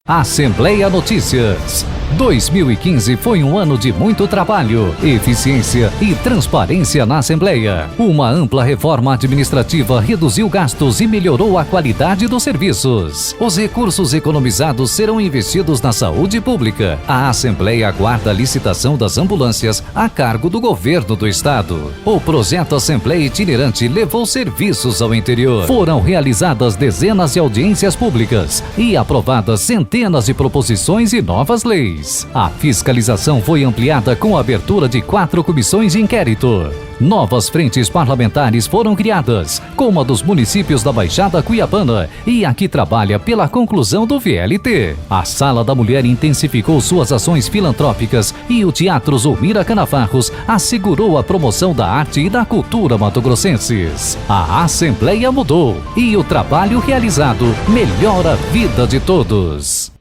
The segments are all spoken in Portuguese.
Assembleia Notícias. 2015 foi um ano de muito trabalho, eficiência e transparência na Assembleia. Uma ampla reforma administrativa reduziu gastos e melhorou a qualidade dos serviços. Os recursos economizados serão investidos na saúde pública. A Assembleia aguarda a licitação das ambulâncias a cargo do governo do estado. O projeto Assembleia Itinerante levou serviços ao interior. Foram realizadas dezenas de audiências públicas e aprovadas centenas de proposições e novas leis. A fiscalização foi ampliada com a abertura de 4 comissões de inquérito. Novas frentes parlamentares foram criadas, como a dos municípios da Baixada Cuiabana e a que trabalha pela conclusão do VLT. A Sala da Mulher intensificou suas ações filantrópicas e o Teatro Zulmira Canavarros assegurou a promoção da arte e da cultura mato-grossenses. A Assembleia mudou e o trabalho realizado melhora a vida de todos.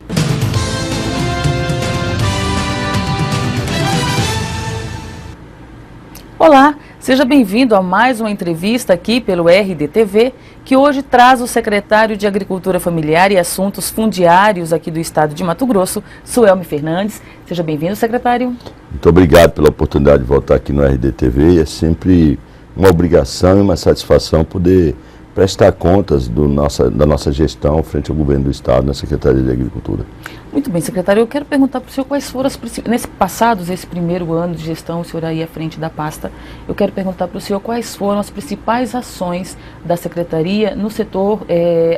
Olá, seja bem-vindo a mais uma entrevista aqui pelo RDTV, que hoje traz o secretário de Agricultura Familiar e Assuntos Fundiários aqui do estado de Mato Grosso, Suelme Fernandes. Seja bem-vindo, secretário. Muito obrigado pela oportunidade de voltar aqui no RDTV. É sempre uma obrigação e uma satisfação poder prestar contas da nossa gestão frente ao governo do estado na Secretaria de Agricultura. Muito bem, secretário, eu quero perguntar para o senhor quais foram esse primeiro ano de gestão, o senhor aí à frente da pasta, eu quero perguntar para o senhor quais foram as principais ações da Secretaria no setor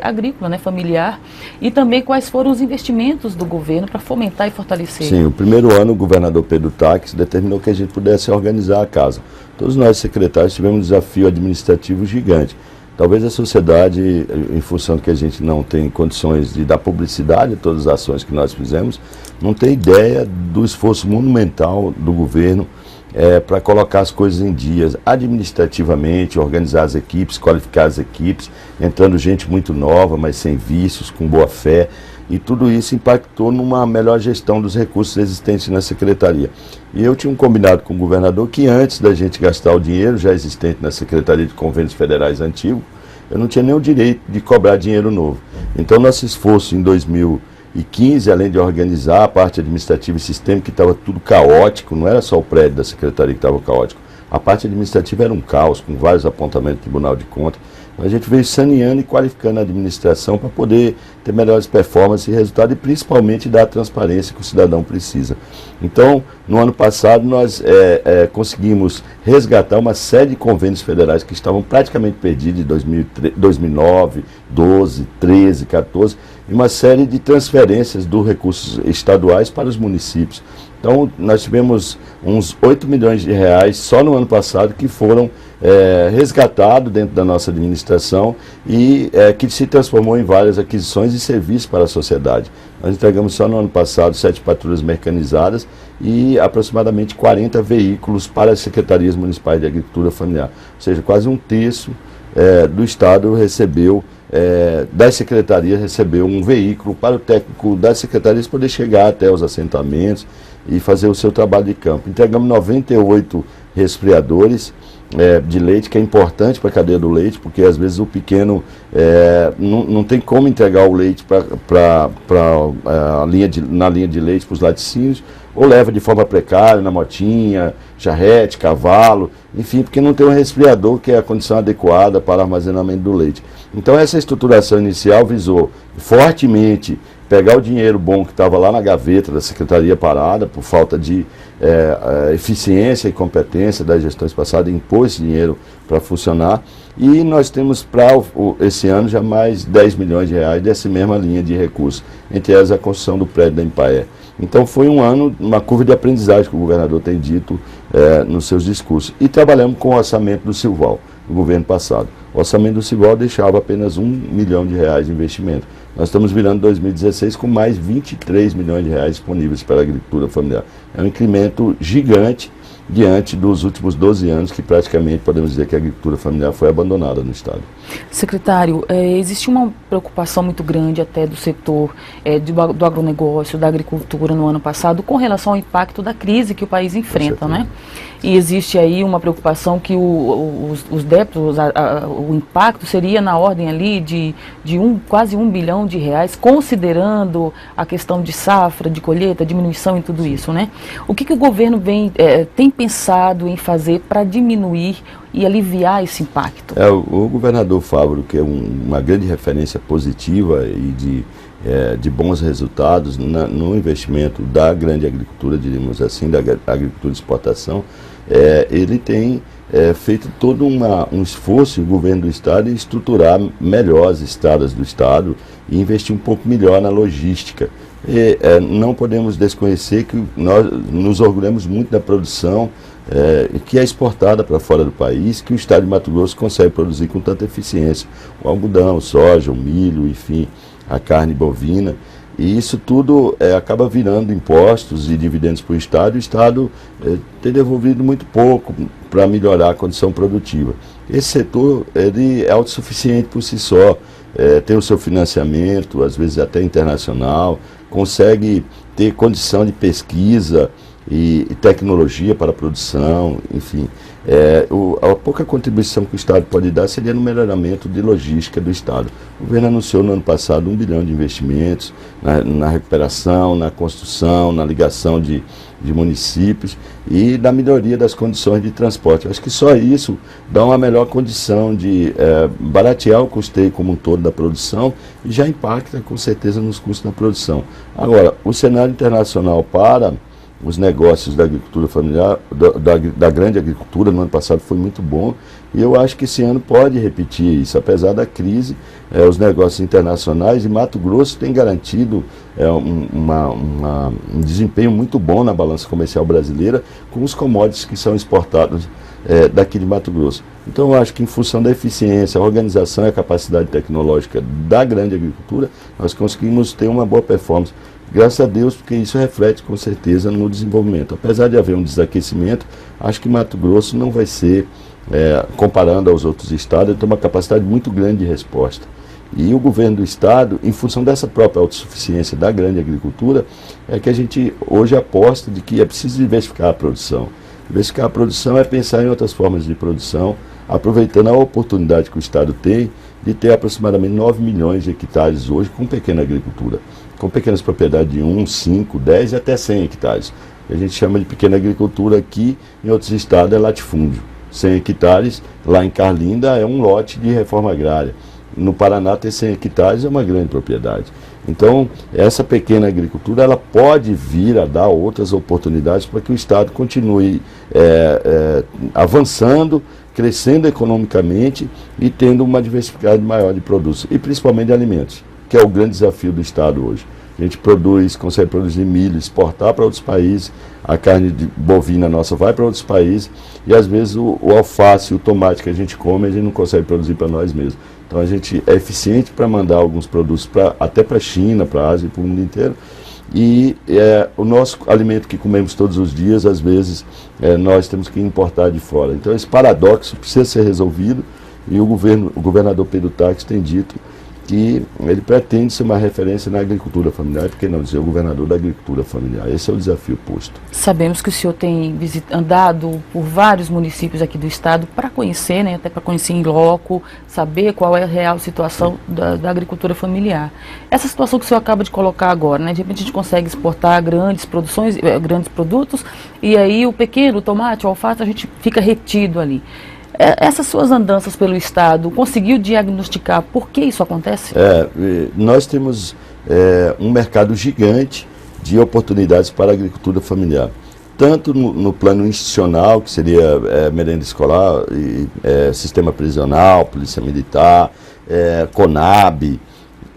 agrícola, né, familiar, e também quais foram os investimentos do governo para fomentar e fortalecer. Sim, o primeiro ano o governador Pedro Taques determinou que a gente pudesse organizar a casa. Todos nós secretários tivemos um desafio administrativo gigante. Talvez a sociedade, em função de que a gente não tem condições de dar publicidade a todas as ações que nós fizemos, não tem ideia do esforço monumental do governo para colocar as coisas em dias, administrativamente, organizar as equipes, qualificar as equipes, entrando gente muito nova, mas sem vícios, com boa fé. E tudo isso impactou numa melhor gestão dos recursos existentes na Secretaria. E eu tinha um combinado com o governador que antes da gente gastar o dinheiro já existente na Secretaria de Convênios Federais antigo, eu não tinha nem o direito de cobrar dinheiro novo. Então nosso esforço em 2015, além de organizar a parte administrativa e sistêmica, que estava tudo caótico, não era só o prédio da Secretaria que estava caótico, a parte administrativa era um caos, com vários apontamentos do Tribunal de Contas. A gente veio saneando e qualificando a administração para poder ter melhores performances e resultados e principalmente dar a transparência que o cidadão precisa. Então, no ano passado, nós conseguimos resgatar uma série de convênios federais que estavam praticamente perdidos em 2009, 12, 13, 14, e uma série de transferências dos recursos estaduais para os municípios. Então, nós tivemos uns 8 milhões de reais só no ano passado que foram resgatados dentro da nossa administração e que se transformou em várias aquisições e serviços para a sociedade. Nós entregamos só no ano passado 7 patrulhas mecanizadas e aproximadamente 40 veículos para as secretarias municipais de agricultura familiar. Ou seja, quase um terço do estado recebeu, das secretarias recebeu um veículo para o técnico das secretarias poder chegar até os assentamentos e fazer o seu trabalho de campo. Entregamos 98 resfriadores de leite, que é importante para a cadeia do leite, porque às vezes o pequeno não tem como entregar o leite na linha de leite para os laticínios, ou leva de forma precária, na motinha, charrete, cavalo, enfim, porque não tem um resfriador que é a condição adequada para o armazenamento do leite. Então essa estruturação inicial visou fortemente pegar o dinheiro bom que estava lá na gaveta da Secretaria parada, por falta de eficiência e competência das gestões passadas, e impor esse dinheiro para funcionar. E nós temos para esse ano já mais 10 milhões de reais dessa mesma linha de recursos, entre elas a construção do prédio da Empaé. Então foi um ano, uma curva de aprendizagem que o governador tem dito nos seus discursos. E trabalhamos com o orçamento do Silval, no governo passado. O orçamento do Silval deixava apenas 1 milhão de reais de investimento. Nós estamos virando 2016 com mais 23 milhões de reais disponíveis para a agricultura familiar. É um incremento gigante diante dos últimos 12 anos que praticamente podemos dizer que a agricultura familiar foi abandonada no Estado. Secretário, existe uma preocupação muito grande até do setor do agronegócio, da agricultura no ano passado com relação ao impacto da crise que o país enfrenta, né? E existe aí uma preocupação que os débitos, o impacto seria na ordem ali de quase R$1 bilhão, considerando a questão de safra, de colheita, diminuição e tudo isso, né? O que o governo tem pensado em fazer para diminuir e aliviar esse impacto? O governador Fávaro, que é uma grande referência positiva e de bons resultados no investimento da grande agricultura, diríamos assim, da agricultura de exportação, ele tem feito todo um esforço, o governo do Estado, em estruturar melhor as estradas do Estado e investir um pouco melhor na logística. Não podemos desconhecer que nós nos orgulhamos muito da produção que é exportada para fora do país, que o Estado de Mato Grosso consegue produzir com tanta eficiência. O algodão, o soja, o milho, enfim, a carne bovina. E isso tudo acaba virando impostos e dividendos para o Estado, e o Estado tem devolvido muito pouco para melhorar a condição produtiva. Esse setor ele é autossuficiente por si só, tem o seu financiamento, às vezes até internacional, consegue ter condição de pesquisa e tecnologia para a produção, enfim. A pouca contribuição que o Estado pode dar seria no melhoramento de logística do Estado. O governo anunciou no ano passado 1 bilhão de investimentos na recuperação, na construção, na ligação de municípios e na melhoria das condições de transporte. Eu acho que só isso dá uma melhor condição de baratear o custeio como um todo da produção e já impacta com certeza nos custos da produção. Agora, o cenário internacional para os negócios da agricultura familiar, da grande agricultura, no ano passado foi muito bom, e eu acho que esse ano pode repetir isso, apesar da crise, os negócios internacionais, e Mato Grosso tem garantido um desempenho muito bom na balança comercial brasileira, com os commodities que são exportados daqui de Mato Grosso. Então eu acho que em função da eficiência, a organização e a capacidade tecnológica da grande agricultura, nós conseguimos ter uma boa performance. Graças a Deus, porque isso reflete com certeza no desenvolvimento. Apesar de haver um desaquecimento, acho que Mato Grosso não vai ser, comparando aos outros estados, ele tem uma capacidade muito grande de resposta. E o governo do estado, em função dessa própria autossuficiência da grande agricultura, é que a gente hoje aposta de que é preciso diversificar a produção. Diversificar a produção é pensar em outras formas de produção, aproveitando a oportunidade que o estado tem de ter aproximadamente 9 milhões de hectares hoje com pequena agricultura, com pequenas propriedades de 1, 5, 10 e até 100 hectares. A gente chama de pequena agricultura aqui, em outros estados é latifúndio. 100 hectares, lá em Carlinda, é um lote de reforma agrária. No Paraná, ter 100 hectares é uma grande propriedade. Então, essa pequena agricultura ela pode vir a dar outras oportunidades para que o Estado continue avançando, crescendo economicamente e tendo uma diversidade maior de produtos, e principalmente de alimentos, que é o grande desafio do Estado hoje. A gente consegue produzir milho, exportar para outros países, a carne bovina nossa vai para outros países, e às vezes o alface, o tomate que a gente come, a gente não consegue produzir para nós mesmos. Então a gente é eficiente para mandar alguns produtos até para a China, para a Ásia e para o mundo inteiro, e o nosso alimento que comemos todos os dias, às vezes, nós temos que importar de fora. Então esse paradoxo precisa ser resolvido, e o governador Pedro Táxi tem dito que ele pretende ser uma referência na agricultura familiar, por que não dizer o governador da agricultura familiar? Esse é o desafio posto. Sabemos que o senhor tem andado por vários municípios aqui do estado para conhecer, né, até para conhecer em loco, saber qual é a real situação da agricultura familiar. Essa situação que o senhor acaba de colocar agora, né, de repente a gente consegue exportar grandes produções, grandes produtos, e aí o pequeno, o tomate, o alface, a gente fica retido ali. Essas suas andanças pelo estado, conseguiu diagnosticar por que isso acontece? Nós temos um mercado gigante de oportunidades para a agricultura familiar. Tanto no plano institucional, que seria merenda escolar, sistema prisional, polícia militar, CONAB,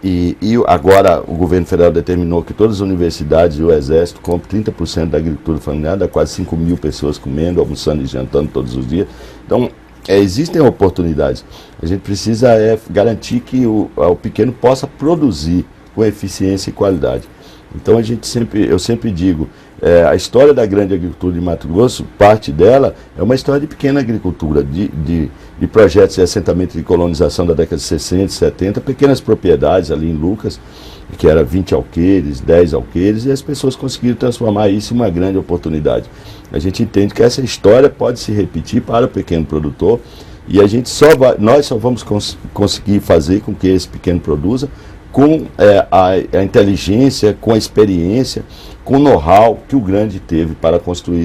e agora o governo federal determinou que todas as universidades e o exército comprem 30% da agricultura familiar, dá quase 5 mil pessoas comendo, almoçando e jantando todos os dias. Então, existem oportunidades. A gente precisa garantir que o pequeno possa produzir com eficiência e qualidade. Então eu sempre digo, a história da grande agricultura de Mato Grosso, parte dela é uma história de pequena agricultura, de projetos de assentamento de colonização da década de 60, 70, pequenas propriedades ali em Lucas, que era 20 alqueires, 10 alqueires, e as pessoas conseguiram transformar isso em uma grande oportunidade. A gente entende que essa história pode se repetir para o pequeno produtor, e nós só vamos conseguir fazer com que esse pequeno produza com a inteligência, com a experiência, com o know-how que o grande teve para construir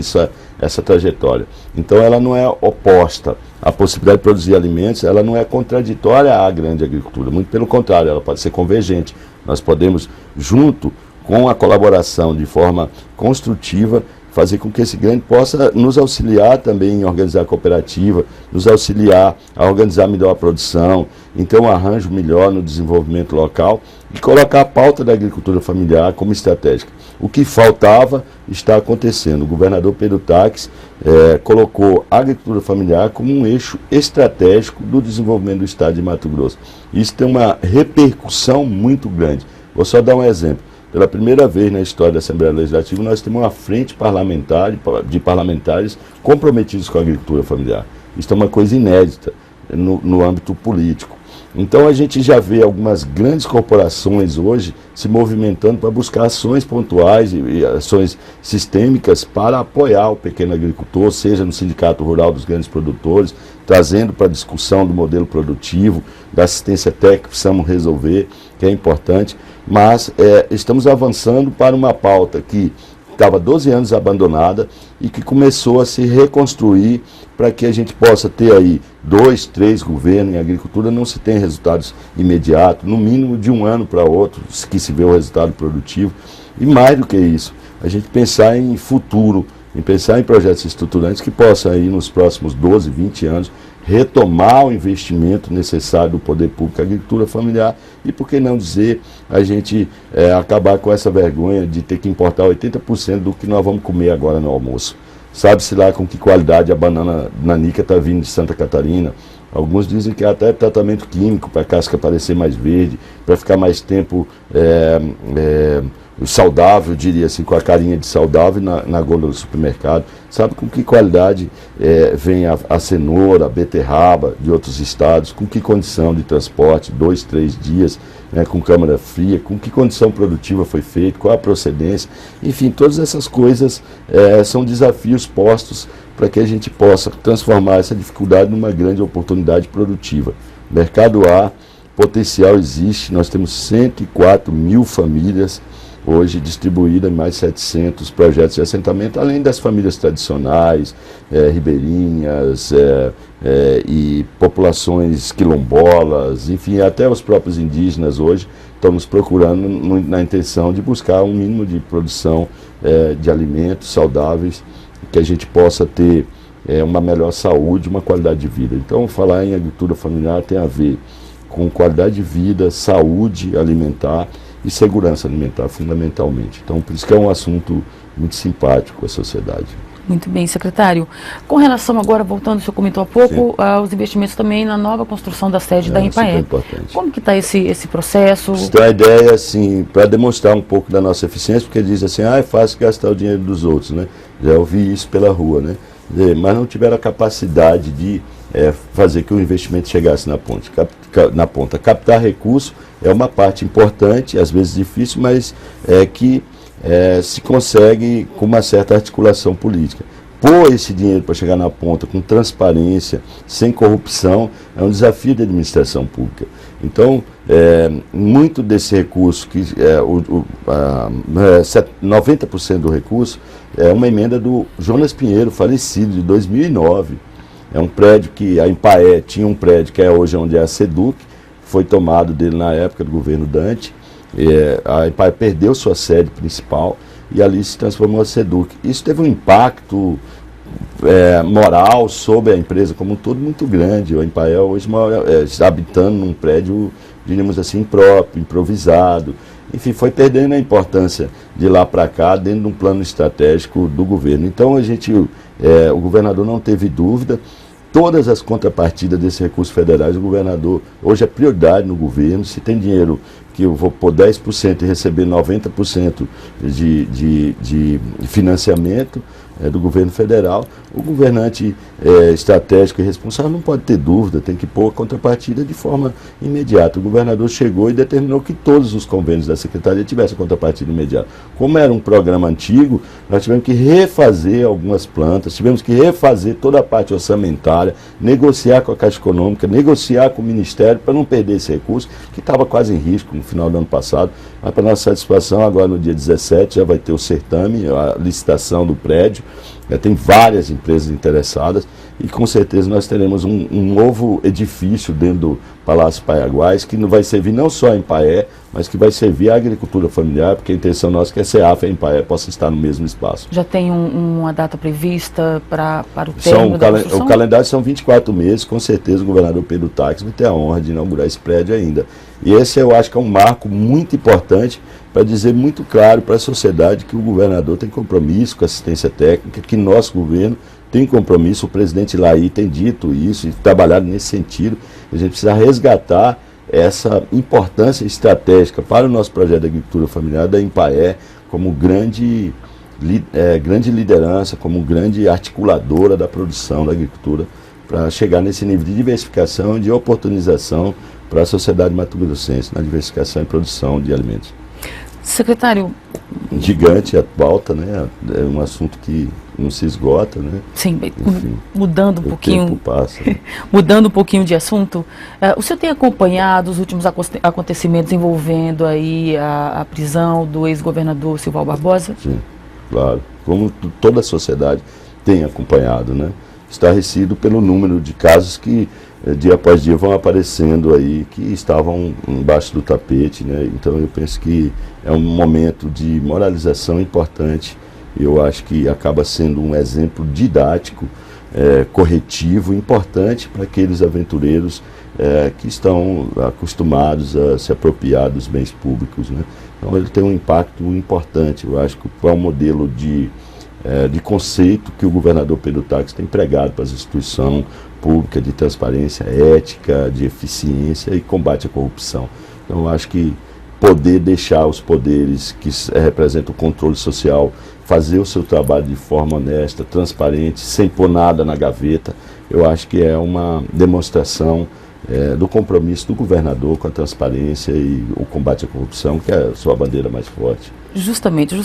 essa trajetória. Então ela não é oposta à possibilidade de produzir alimentos, ela não é contraditória à grande agricultura, muito pelo contrário, ela pode ser convergente. Nós podemos, junto com a colaboração de forma construtiva, fazer com que esse grande possa nos auxiliar também em organizar a cooperativa, nos auxiliar a organizar melhor a produção, então um arranjo melhor no desenvolvimento local e colocar a pauta da agricultura familiar como estratégica. O que faltava está acontecendo. O governador Pedro Taques colocou a agricultura familiar como um eixo estratégico do desenvolvimento do estado de Mato Grosso. Isso tem uma repercussão muito grande. Vou só dar um exemplo. Pela primeira vez na história da Assembleia Legislativa, nós temos uma frente parlamentar de parlamentares comprometidos com a agricultura familiar. Isso é uma coisa inédita no âmbito político. Então a gente já vê algumas grandes corporações hoje se movimentando para buscar ações pontuais e ações sistêmicas para apoiar o pequeno agricultor, seja no Sindicato Rural dos Grandes Produtores, trazendo para a discussão do modelo produtivo, da assistência técnica que precisamos resolver, que é importante, mas estamos avançando para uma pauta que estava 12 anos abandonada e que começou a se reconstruir para que a gente possa ter aí 2, 3 governos em agricultura, não se tem resultados imediatos, no mínimo de um ano para outro, que se vê o resultado produtivo. E mais do que isso, a gente pensar em futuro, em pensar em projetos estruturantes que possam aí nos próximos 12, 20 anos retomar o investimento necessário do poder público à agricultura familiar e, por que não dizer, a gente acabar com essa vergonha de ter que importar 80% do que nós vamos comer agora no almoço. Sabe-se lá com que qualidade a banana nanica está vindo de Santa Catarina. Alguns dizem que é até tratamento químico para a casca parecer mais verde, para ficar mais tempo saudável, diria assim, com a carinha de saudável na gôndola do supermercado. Sabe com que qualidade vem a cenoura, a beterraba de outros estados, com que condição de transporte, 2, 3 dias, com câmara fria, com que condição produtiva foi feito, qual a procedência, enfim, todas essas coisas são desafios postos para que a gente possa transformar essa dificuldade numa grande oportunidade produtiva. Mercado há, potencial existe, nós temos 104 mil famílias hoje distribuídas em mais 700 projetos de assentamento, além das famílias tradicionais, ribeirinhas e populações quilombolas, enfim, até os próprios indígenas hoje estão nos procurando na intenção de buscar um mínimo de produção de alimentos saudáveis, que a gente possa ter uma melhor saúde, uma qualidade de vida. Então, falar em agricultura familiar tem a ver com qualidade de vida, saúde alimentar e segurança alimentar, fundamentalmente. Então, por isso que é um assunto muito simpático à sociedade. Muito bem, secretário. Com relação agora, voltando, o senhor comentou há pouco, aos investimentos também na nova construção da sede da Empaé. Como que está esse processo? Então, a ideia é, assim, para demonstrar um pouco da nossa eficiência, porque diz assim, é fácil gastar o dinheiro dos outros, né? Já ouvi isso pela rua, né? Mas não tiveram a capacidade de fazer que o investimento chegasse na ponta. Captar recurso é uma parte importante, às vezes difícil, mas que se consegue com uma certa articulação política. Pôr esse dinheiro para chegar na ponta com transparência, sem corrupção, é um desafio da administração pública. Então, muito desse recurso, 90% do recurso, é uma emenda do Jonas Pinheiro, falecido, de 2009. É um prédio que a Empaé tinha um prédio que é hoje onde é a SEDUC, foi tomado dele na época do governo Dante. A Empaé perdeu sua sede principal e ali se transformou a SEDUC. Isso teve um impacto moral sobre a empresa como um todo muito grande. A Empaé hoje está habitando num prédio, diríamos assim, impróprio, improvisado. Enfim, foi perdendo a importância de lá para cá dentro de um plano estratégico do governo. Então o governador não teve dúvida, todas as contrapartidas desses recursos federais, o governador, hoje é prioridade no governo, se tem dinheiro que eu vou pôr 10% e receber 90% de financiamento do governo federal, o governante estratégico e responsável não pode ter dúvida, tem que pôr a contrapartida de forma imediata. O governador chegou e determinou que todos os convênios da Secretaria tivessem contrapartida imediata. Como era um programa antigo, nós tivemos que refazer algumas plantas, tivemos que refazer toda a parte orçamentária, negociar com a Caixa Econômica, negociar com o Ministério para não perder esse recurso, que estava quase em risco no final do ano passado. Mas para nossa satisfação, agora no dia 17 já vai ter o certame, a licitação do prédio, tem várias empresas interessadas e com certeza nós teremos um novo edifício dentro do Palácio Paiaguás, que não vai servir não só a Empaé, mas que vai servir a agricultura familiar, porque a intenção nossa é que a CEAF e a Empaé possam estar no mesmo espaço. Já tem uma data prevista para o término da construção? O calendário são 24 meses, com certeza o governador Pedro Taques vai ter a honra de inaugurar esse prédio ainda. E esse eu acho que é um marco muito importante para dizer muito claro para a sociedade que o governador tem compromisso com a assistência técnica, que nosso governo tem compromisso, o presidente Laí tem dito isso e trabalhado nesse sentido. A gente precisa resgatar essa importância estratégica para o nosso projeto de agricultura familiar da Empaé como grande liderança, como grande articuladora da produção da agricultura, para chegar nesse nível de diversificação e de oportunização para a sociedade mato-grossense, na diversificação e produção de alimentos. Secretário... Gigante a pauta, né? É um assunto que não se esgota, né? Sim, enfim, mudando um pouquinho... O tempo passa, né? Mudando um pouquinho de assunto, o senhor tem acompanhado os últimos acontecimentos envolvendo aí a prisão do ex-governador Silval Barbosa? Sim, claro. Como toda a sociedade tem acompanhado, né? Estarrecido pelo número de casos que dia após dia vão aparecendo aí, que estavam embaixo do tapete, né? Então eu penso que é um momento de moralização importante. Eu acho que acaba sendo um exemplo didático, corretivo, importante para aqueles aventureiros que estão acostumados a se apropriar dos bens públicos, né? Então ele tem um impacto importante. Eu acho que é um modelo de conceito que o governador Pedro Taques tem pregado para as instituições públicas de transparência, ética, de eficiência e combate à corrupção. Então eu acho que poder deixar os poderes que representam o controle social fazer o seu trabalho de forma honesta, transparente, sem pôr nada na gaveta, eu acho que é uma demonstração do compromisso do governador com a transparência e o combate à corrupção, que é a sua bandeira mais forte. Justamente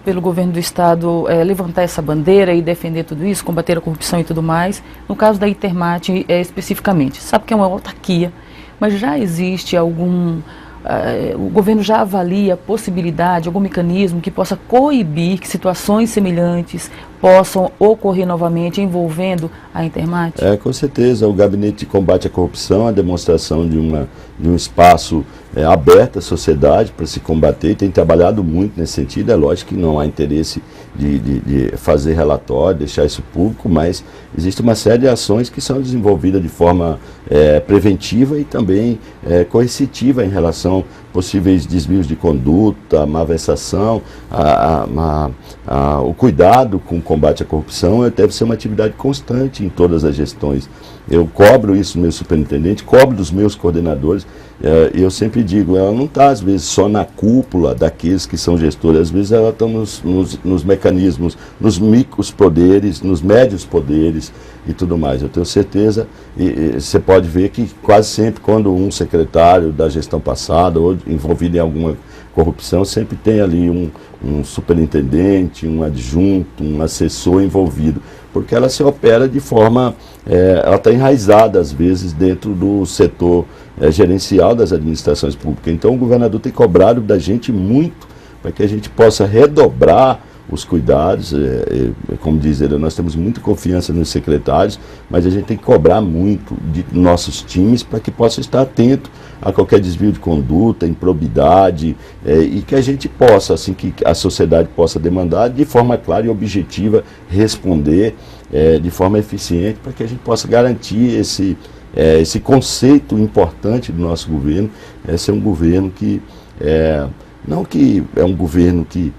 pelo governo do Estado levantar essa bandeira e defender tudo isso, combater a corrupção e tudo mais. No caso da Intermat especificamente, sabe que é uma autarquia, mas já existe o governo já avalia a possibilidade, algum mecanismo que possa coibir que situações semelhantes possam ocorrer novamente envolvendo a Intermat? Com certeza, o Gabinete de Combate à Corrupção é a demonstração de um espaço aberto à sociedade para se combater, e tem trabalhado muito nesse sentido. É lógico que não há interesse de fazer relatório, deixar isso público, mas existe uma série de ações que são desenvolvidas de forma preventiva e também coercitiva em relação a possíveis desvios de conduta, malversação, o cuidado com o combate à corrupção deve ser uma atividade constante em todas as gestões. Eu cobro isso do meu superintendente, cobro dos meus coordenadores, e eu sempre digo, ela não está às vezes só na cúpula daqueles que são gestores, às vezes ela está nos mecanismos, nos micros poderes, nos médios poderes e tudo mais. Eu tenho certeza, e você pode ver que quase sempre quando um secretário da gestão passada ou envolvido em alguma corrupção, sempre tem ali um superintendente, um adjunto, um assessor envolvido, porque ela se opera de forma, ela está enraizada às vezes dentro do setor gerencial das administrações públicas. Então o governador tem cobrado da gente muito para que a gente possa redobrar os cuidados, como diz ele, nós temos muita confiança nos secretários, mas a gente tem que cobrar muito de nossos times para que possa estar atento a qualquer desvio de conduta, improbidade, e que a gente possa, assim que a sociedade possa demandar, de forma clara e objetiva, responder de forma eficiente, para que a gente possa garantir esse conceito importante do nosso governo, ser um governo que, não que é um governo que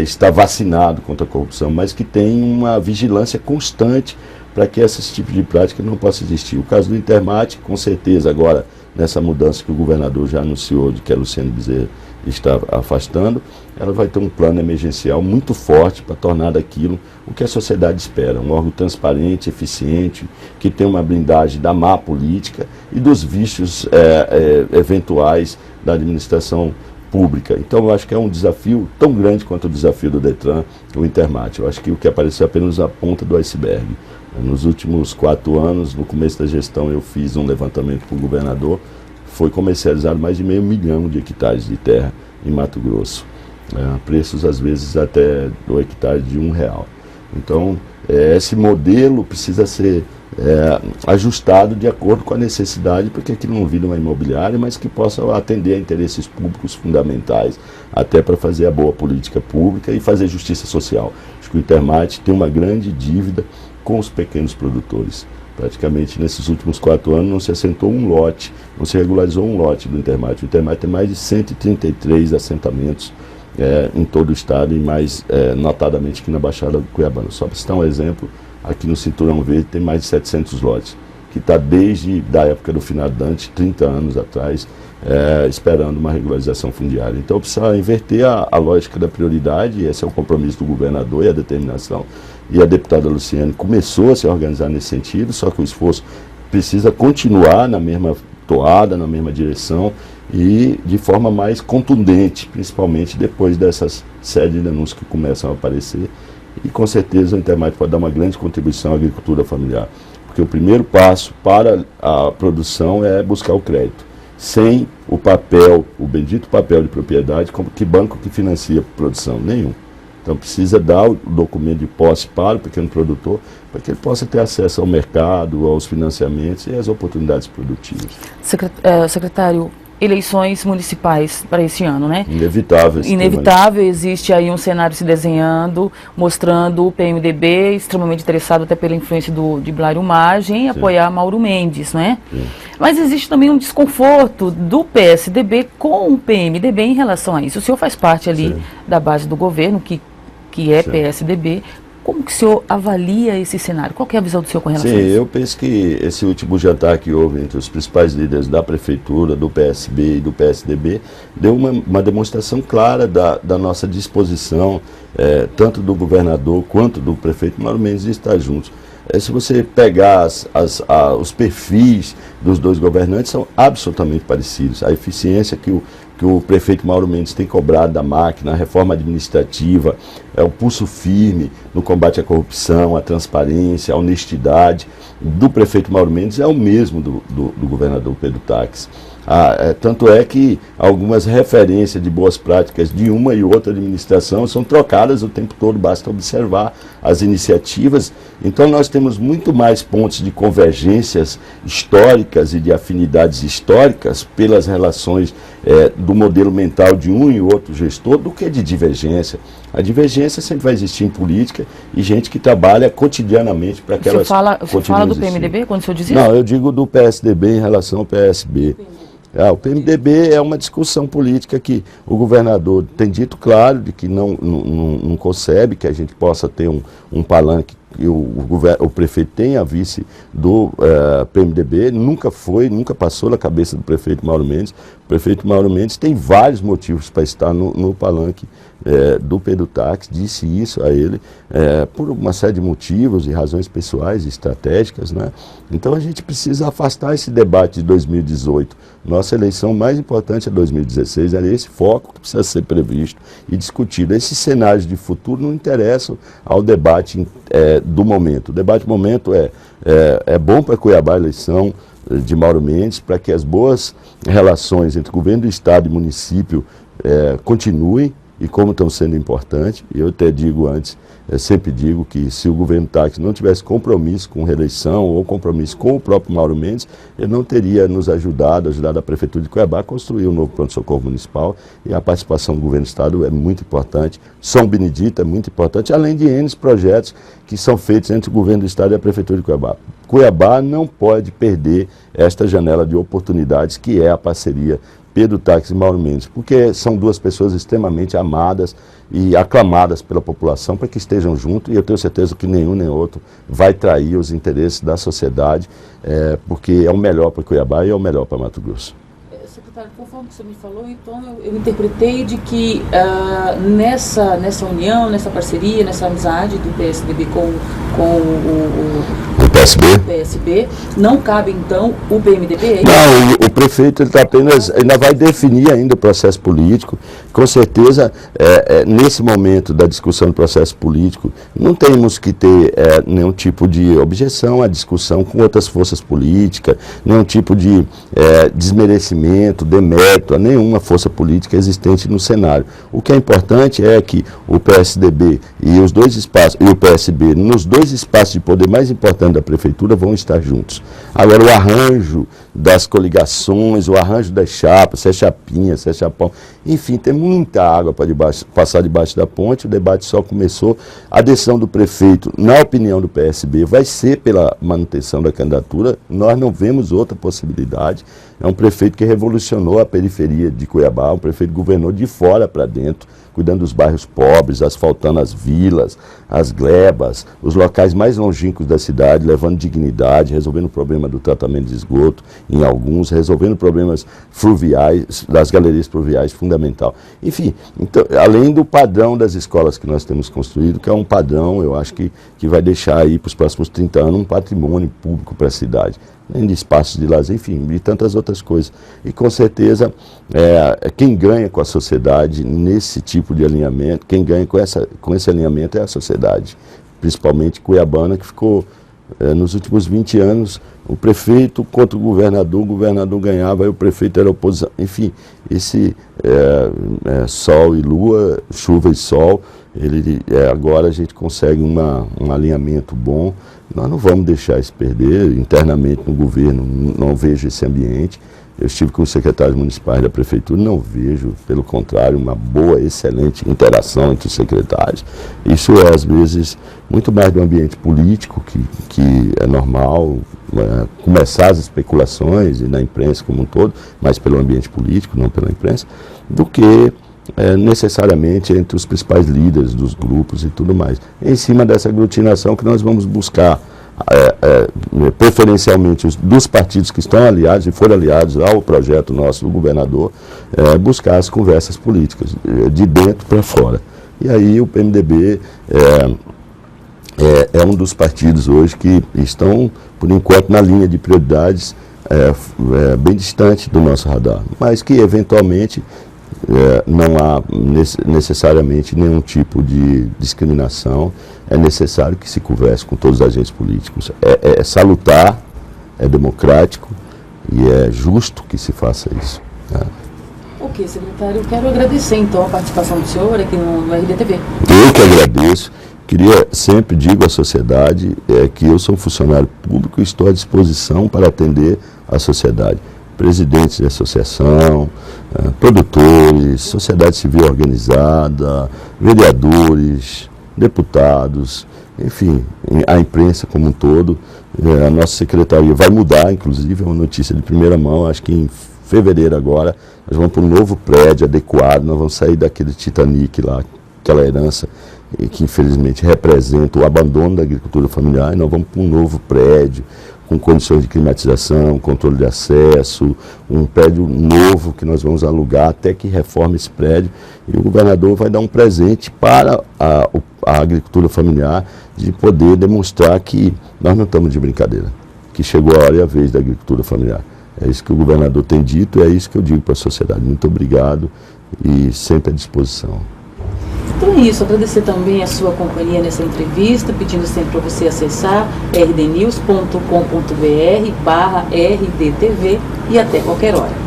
está vacinado contra a corrupção, mas que tem uma vigilância constante para que esse tipo de prática não possa existir. O caso do Intermate, com certeza, agora, nessa mudança que o governador já anunciou, de que a Luciane Bezerra está afastando, ela vai ter um plano emergencial muito forte para tornar daquilo o que a sociedade espera, um órgão transparente, eficiente, que tem uma blindagem da má política e dos vícios eventuais da administração pública. Então eu acho que é um desafio tão grande quanto o desafio do Detran, o Intermate. Eu acho que o que apareceu é apenas a ponta do iceberg. Nos últimos 4 anos, no começo da gestão, eu fiz um levantamento com o governador, foi comercializado mais de 500 mil de hectares de terra em Mato Grosso. Preços, às vezes, até do hectare de R$1. Então, esse modelo precisa ser ajustado de acordo com a necessidade, porque aquilo não vira uma imobiliária, mas que possa atender a interesses públicos fundamentais, até para fazer a boa política pública e fazer justiça social. Acho que o Intermate tem uma grande dívida com os pequenos produtores. Praticamente nesses últimos 4 anos não se assentou um lote, não se regularizou um lote do Intermate. O Intermate tem mais de 133 assentamentos em todo o estado e mais notadamente aqui na Baixada Cuiabana. Só para citar um exemplo, aqui no Cinturão Verde tem mais de 700 lotes, que está desde a época do finado Dante, 30 anos atrás, esperando uma regularização fundiária. Então precisa inverter a lógica da prioridade, esse é o compromisso do governador e a determinação. E a deputada Luciane começou a se organizar nesse sentido, só que o esforço precisa continuar na mesma toada, na mesma direção e de forma mais contundente, principalmente depois dessas séries de denúncias que começam a aparecer. E com certeza o Intermate pode dar uma grande contribuição à agricultura familiar, porque o primeiro passo para a produção é buscar o crédito. Sem o papel, o bendito papel de propriedade, como que banco que financia a produção? Nenhum. Então precisa dar o documento de posse para o pequeno produtor, para que ele possa ter acesso ao mercado, aos financiamentos e às oportunidades produtivas. Secretário, eleições municipais para esse ano, né? Inevitável, existe aí um cenário se desenhando, mostrando o PMDB extremamente interessado, até pela influência de Blário Maggi, em apoiar Mauro Mendes, né? Sim. Mas existe também um desconforto do PSDB com o PMDB em relação a isso. O senhor faz parte ali da base do governo, que é PSDB. Como que o senhor avalia esse cenário? Qual que é a visão do senhor com relação a isso? Eu penso que esse último jantar que houve entre os principais líderes da Prefeitura, do PSB e do PSDB, deu uma demonstração clara da nossa disposição, tanto do governador quanto do prefeito Mauro Mendes, de estar juntos. Se você pegar os perfis dos dois governantes, são absolutamente parecidos. A eficiência que o prefeito Mauro Mendes tem cobrado da máquina, a reforma administrativa, o pulso firme no combate à corrupção, à transparência, à honestidade do prefeito Mauro Mendes é o mesmo do governador Pedro Táxi. Tanto é que algumas referências de boas práticas de uma e outra administração são trocadas o tempo todo, basta observar as iniciativas. Então nós temos muito mais pontos de convergências históricas e de afinidades históricas pelas relações do modelo mental de um e outro gestor do que de divergência. A divergência sempre vai existir em política e gente que trabalha cotidianamente para que elas continuem existindo. O senhor fala do PMDB quando o senhor diz isso? Não, eu digo do PSDB em relação ao PSB. O PMDB é uma discussão política que o governador tem dito claro de que não concebe que a gente possa ter um palanque que o prefeito tem a vice do PMDB, nunca passou na cabeça do prefeito Mauro Mendes. O prefeito Mauro Mendes tem vários motivos para estar no palanque do Pedro Táxi, disse isso a ele, por uma série de motivos e razões pessoais e estratégicas, né? Então a gente precisa afastar esse debate de 2018. Nossa eleição mais importante é 2016, era esse foco que precisa ser previsto e discutido. Esses cenários de futuro não interessam ao debate do momento. O debate do momento é bom para Cuiabá a eleição de Mauro Mendes, para que as boas relações entre governo do estado e município continuem, e como estão sendo importantes. Eu até digo antes, sempre digo que se o governo Táxi não tivesse compromisso com reeleição ou compromisso com o próprio Mauro Mendes, ele não teria nos ajudado a Prefeitura de Cuiabá a construir um novo pronto-socorro municipal, e a participação do governo do estado é muito importante. São Benedito é muito importante, além de N projetos que são feitos entre o governo do estado e a Prefeitura de Cuiabá. Cuiabá não pode perder esta janela de oportunidades que é a parceria Pedro Táxis e Mauro Mendes, porque são duas pessoas extremamente amadas e aclamadas pela população para que estejam juntos, e eu tenho certeza que nenhum nem outro vai trair os interesses da sociedade, porque é o melhor para Cuiabá e é o melhor para Mato Grosso. Secretário, conforme você me falou, então eu interpretei de que nessa união, nessa parceria, nessa amizade do PSDB com o PSB, não cabe então o PMDB? Não, o prefeito ele ainda vai definir ainda o processo político. Com certeza, nesse momento da discussão do processo político, não temos que ter nenhum tipo de objeção à discussão com outras forças políticas, nenhum tipo de desmerecimento, demérito a nenhuma força política existente no cenário. O que é importante é que o PSDB e os dois espaços, e o PSB, nos dois espaços de poder mais importantes da prefeitura, vão estar juntos. Agora, o arranjo das coligações, o arranjo das chapas, se é chapinha, se é chapão, enfim, tem muita água para passar debaixo da ponte, o debate só começou. A decisão do prefeito, na opinião do PSB, vai ser pela manutenção da candidatura, nós não vemos outra possibilidade. É um prefeito que revolucionou a periferia de Cuiabá, um prefeito que governou de fora para dentro, cuidando dos bairros pobres, asfaltando as vilas, as glebas, os locais mais longínquos da cidade, levando dignidade, resolvendo o problema do tratamento de esgoto em alguns, resolvendo problemas fluviais, das galerias fluviais, fundamental. Enfim, então, além do padrão das escolas que nós temos construído, que é um padrão, eu acho que vai deixar aí para os próximos 30 anos um patrimônio público para a cidade, além de espaços de lazer, enfim, e tantas outras coisas. E com certeza, quem ganha com a sociedade nesse tipo de alinhamento, quem ganha com esse alinhamento é a sociedade, principalmente cuiabana, que ficou, nos últimos 20 anos, o prefeito contra o governador ganhava, aí o prefeito era oposição. Enfim, esse sol e lua, chuva e sol, agora a gente consegue um alinhamento bom. Nós não vamos deixar isso perder. Internamente no governo não vejo esse ambiente. Eu estive com os secretários municipais da prefeitura, não vejo, pelo contrário, uma boa, excelente interação entre os secretários. Isso é, às vezes, muito mais do ambiente político, que é normal começar as especulações, e na imprensa como um todo, mas pelo ambiente político, não pela imprensa, do que necessariamente entre os principais líderes dos grupos e tudo mais. É em cima dessa aglutinação que nós vamos buscar, preferencialmente dos partidos que estão aliados e foram aliados ao projeto nosso do governador, buscar as conversas políticas, de dentro para fora. E aí o PMDB é um dos partidos hoje que estão, por enquanto, na linha de prioridades bem distante do nosso radar, mas que eventualmente não há necessariamente nenhum tipo de discriminação. É necessário que se converse com todos os agentes políticos. É salutar, é democrático e é justo que se faça isso. Ok, secretário, eu quero agradecer então a participação do senhor aqui no RDTV. Eu que agradeço. Sempre digo à sociedade que eu sou um funcionário público e estou à disposição para atender a sociedade. Presidentes de associação, produtores, sociedade civil organizada, vereadores, deputados, enfim, a imprensa como um todo. A nossa secretaria vai mudar, inclusive, é uma notícia de primeira mão, acho que em fevereiro agora, nós vamos para um novo prédio adequado, nós vamos sair daquele Titanic lá, aquela herança que infelizmente representa o abandono da agricultura familiar, e nós vamos para um novo prédio, com condições de climatização, controle de acesso, um prédio novo que nós vamos alugar até que reforme esse prédio, e o governador vai dar um presente para a agricultura familiar, de poder demonstrar que nós não estamos de brincadeira, que chegou a hora e a vez da agricultura familiar. É isso que o governador tem dito, e é isso que eu digo para a sociedade. Muito obrigado e sempre à disposição. Então é isso, agradecer também a sua companhia nessa entrevista, pedindo sempre para você acessar rdnews.com.br/rdtv e até qualquer hora.